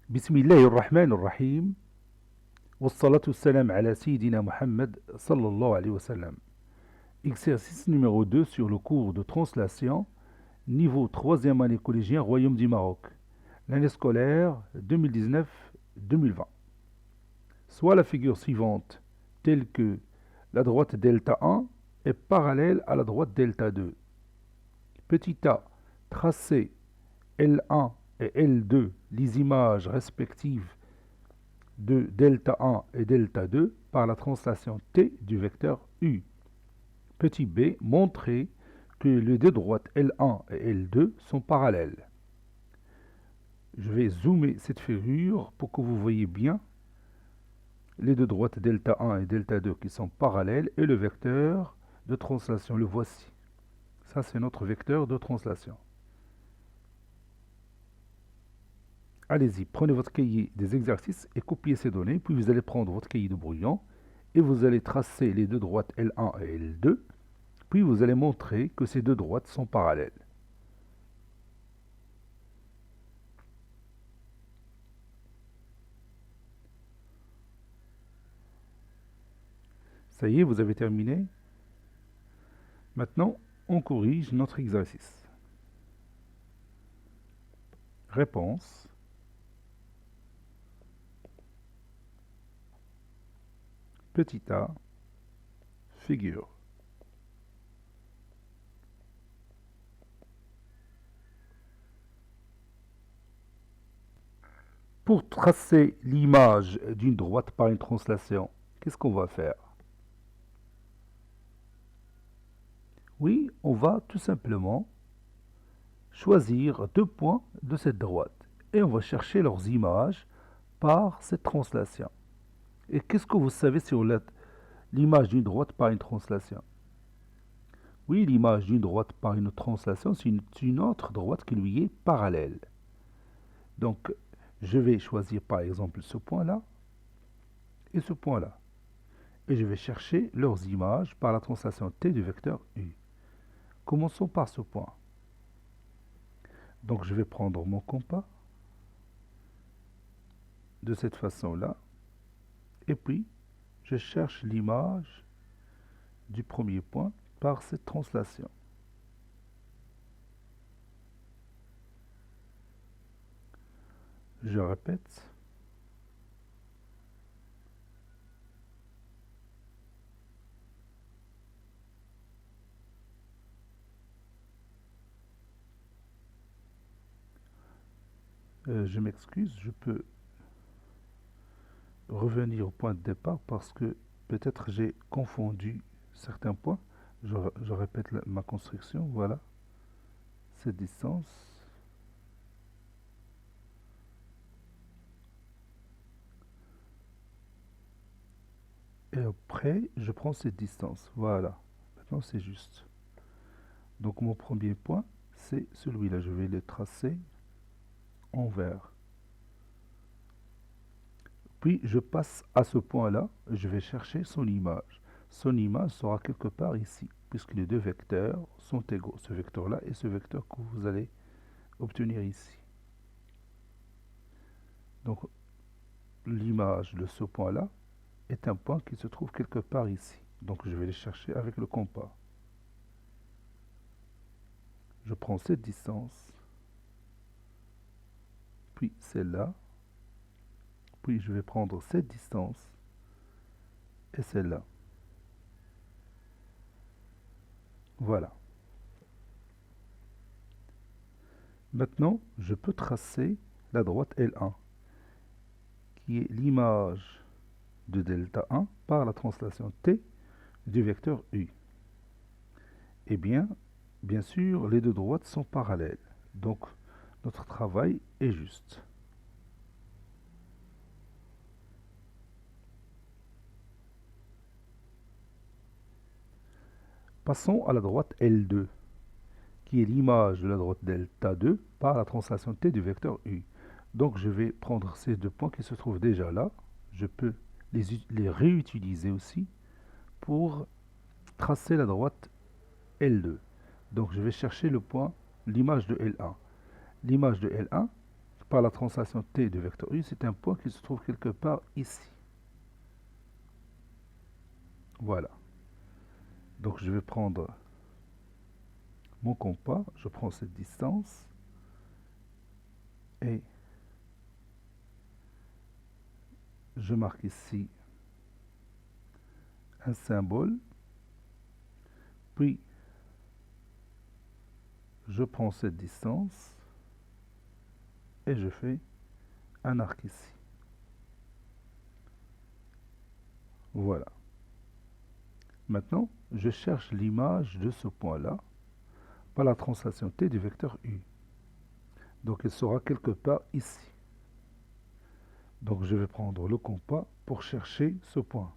بسم الله الرحمن الرحيم والصلاة والسلام على سيدنا Mohammed sallallahu alayhi wa sallam. Exercice numéro 2 sur le cours de translation, niveau 3e année collégien, Royaume du Maroc, l'année scolaire 2019-2020. Soit la figure suivante, telle que la droite delta 1 est parallèle à la droite delta 2. Petit a, tracez L1 et L2 les images respectives de delta 1 et delta 2 par la translation T du vecteur U. Petit b, montrer que les deux droites L1 et L2 sont parallèles. Je vais zoomer cette figure pour que vous voyez bien les deux droites delta 1 et delta 2 qui sont parallèles et le vecteur de translation, le voici. Ça, c'est notre vecteur de translation. Allez-y, prenez votre cahier des exercices et copiez ces données, puis vous allez prendre votre cahier de brouillon et vous allez tracer les deux droites L1 et L2, puis vous allez montrer que ces deux droites sont parallèles. Ça y est, vous avez terminé. Maintenant, on corrige notre exercice. Réponse. Petit a, figure. Pour tracer l'image d'une droite par une translation, qu'est-ce qu'on va faire? Oui, on va tout simplement choisir deux points de cette droite et on va chercher leurs images par cette translation. Et qu'est-ce que vous savez sur l'image d'une droite par une translation? Oui, l'image d'une droite par une translation, c'est une autre droite qui lui est parallèle. Donc, je vais choisir par exemple ce point-là et ce point-là. Et je vais chercher leurs images par la translation T du vecteur U. Commençons par ce point. Donc, je vais prendre mon compas de cette façon-là. Et puis, je cherche l'image du premier point par cette translation. Je répète. Je m'excuse, je peux revenir au point de départ parce que peut-être j'ai confondu certains points. Je répète ma construction, voilà, cette distance. Et après, je prends cette distance, voilà. Maintenant, c'est juste. Donc, mon premier point, c'est celui-là. Je vais le tracer en vert. Puis, je passe à ce point-là, je vais chercher son image. Son image sera quelque part ici, puisque les deux vecteurs sont égaux, ce vecteur-là et ce vecteur que vous allez obtenir ici. Donc, l'image de ce point-là est un point qui se trouve quelque part ici. Donc, je vais le chercher avec le compas. Je prends cette distance, puis celle-là, puis je vais prendre cette distance et celle-là. Voilà. Maintenant, je peux tracer la droite L1, qui est l'image de delta 1 par la translation T du vecteur U. Eh bien sûr, les deux droites sont parallèles. Donc, notre travail est juste. Passons à la droite L2, qui est l'image de la droite delta 2 par la translation T du vecteur U. Donc, je vais prendre ces deux points qui se trouvent déjà là. Je peux les réutiliser aussi pour tracer la droite L2. Donc, je vais chercher le point, l'image de L1. L'image de L1 par la translation t de vecteur u, c'est un point qui se trouve quelque part ici. Voilà. Donc je vais prendre mon compas, je prends cette distance et je marque ici un symbole, puis je prends cette distance et je fais un arc ici. Voilà. Maintenant, je cherche l'image de ce point-là par la translation t du vecteur u. Donc il sera quelque part ici. Donc je vais prendre le compas pour chercher ce point.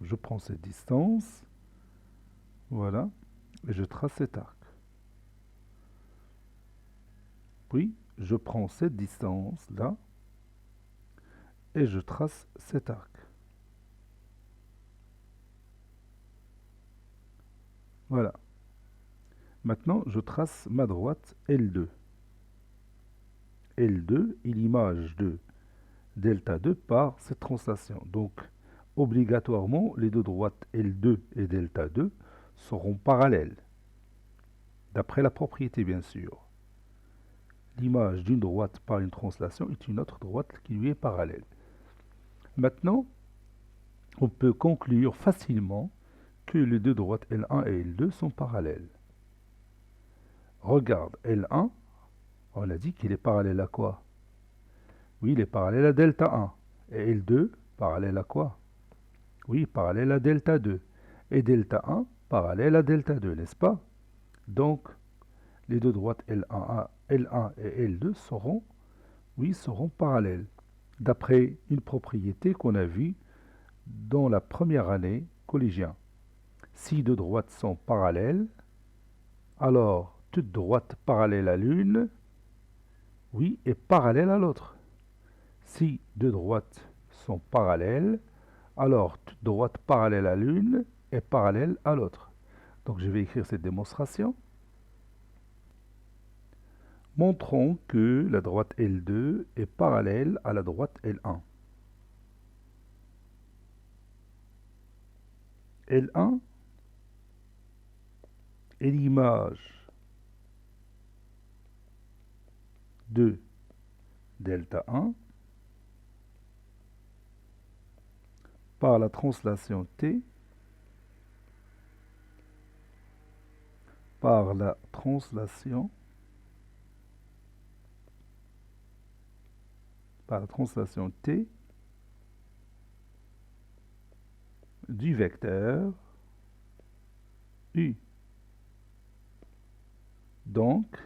Je prends cette distance, voilà, et je trace cet arc. Puis je prends cette distance-là et je trace cet arc. Voilà. Maintenant, je trace ma droite L2. L2 est l'image de delta 2 par cette translation. Donc, obligatoirement, les deux droites L2 et delta 2 seront parallèles. D'après la propriété, bien sûr. L'image d'une droite par une translation est une autre droite qui lui est parallèle. Maintenant, on peut conclure facilement que les deux droites L1 et L2 sont parallèles. Regarde, L1, on a dit qu'il est parallèle à quoi? Oui, il est parallèle à delta 1. Et L2, parallèle à quoi? Oui, parallèle à delta 2. Et delta 1, parallèle à delta 2, n'est-ce pas? Donc, les deux droites L1 et L2 seront parallèles, d'après une propriété qu'on a vue dans la première année collégien. Si deux droites sont parallèles, alors toute droite parallèle à l'une, oui, est parallèle à l'autre. Si deux droites sont parallèles, alors toute droite parallèle à l'une est parallèle à l'autre. Donc je vais écrire cette démonstration. Montrons que la droite L2 est parallèle à la droite L1. L1 est l'image de delta 1 par la translation t par la translation t du vecteur u. Donc,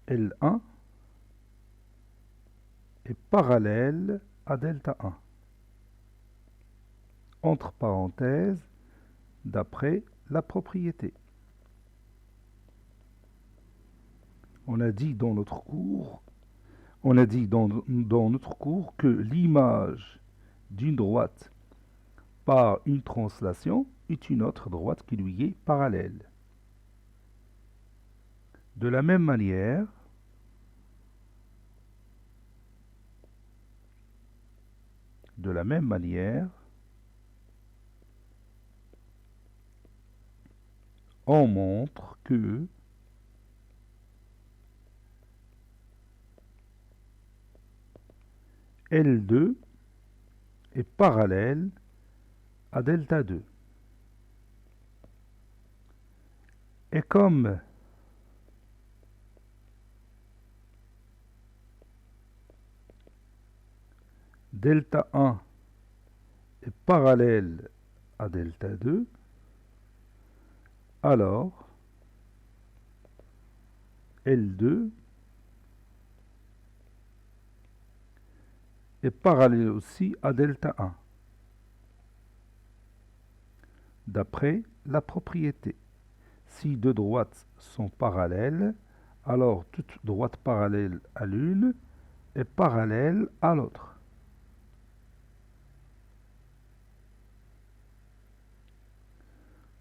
L1 est parallèle à delta 1. Entre parenthèses, d'après la propriété. On a dit dans notre cours, que l'image d'une droite par une translation est une autre droite qui lui est parallèle. De la même manière, on montre que L2 est parallèle à delta 2. Et comme delta 1 est parallèle à delta 2, alors L2 est parallèle aussi à delta 1, d'après la propriété. Si deux droites sont parallèles, alors toute droite parallèle à l'une est parallèle à l'autre.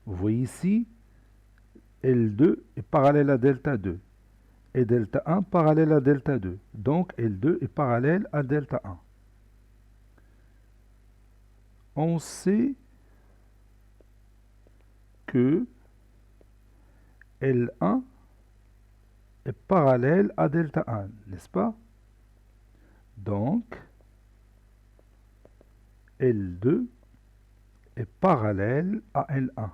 Vous voyez ici L2 est parallèle à delta 2. Et delta 1 parallèle à delta 2. Donc L2 est parallèle à delta 1. On sait que L1 est parallèle à delta 1, n'est-ce pas? Donc, L2 est parallèle à L1.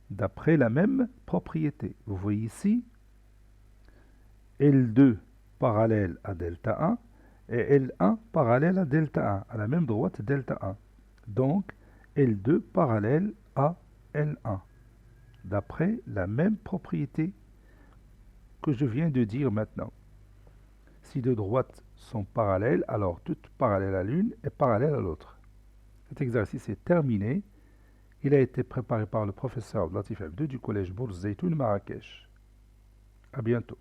D'après la même propriété. Vous voyez ici, L2 parallèle à delta 1 et L1 parallèle à delta 1, à la même droite delta 1. Donc, L2 parallèle à L1, d'après la même propriété que je viens de dire maintenant. Si deux droites sont parallèles, alors toute parallèle à l'une est parallèle à l'autre. Cet exercice est terminé. Il a été préparé par le professeur Latif Abdou du collège Bourz Zeytoun Marrakech. À bientôt.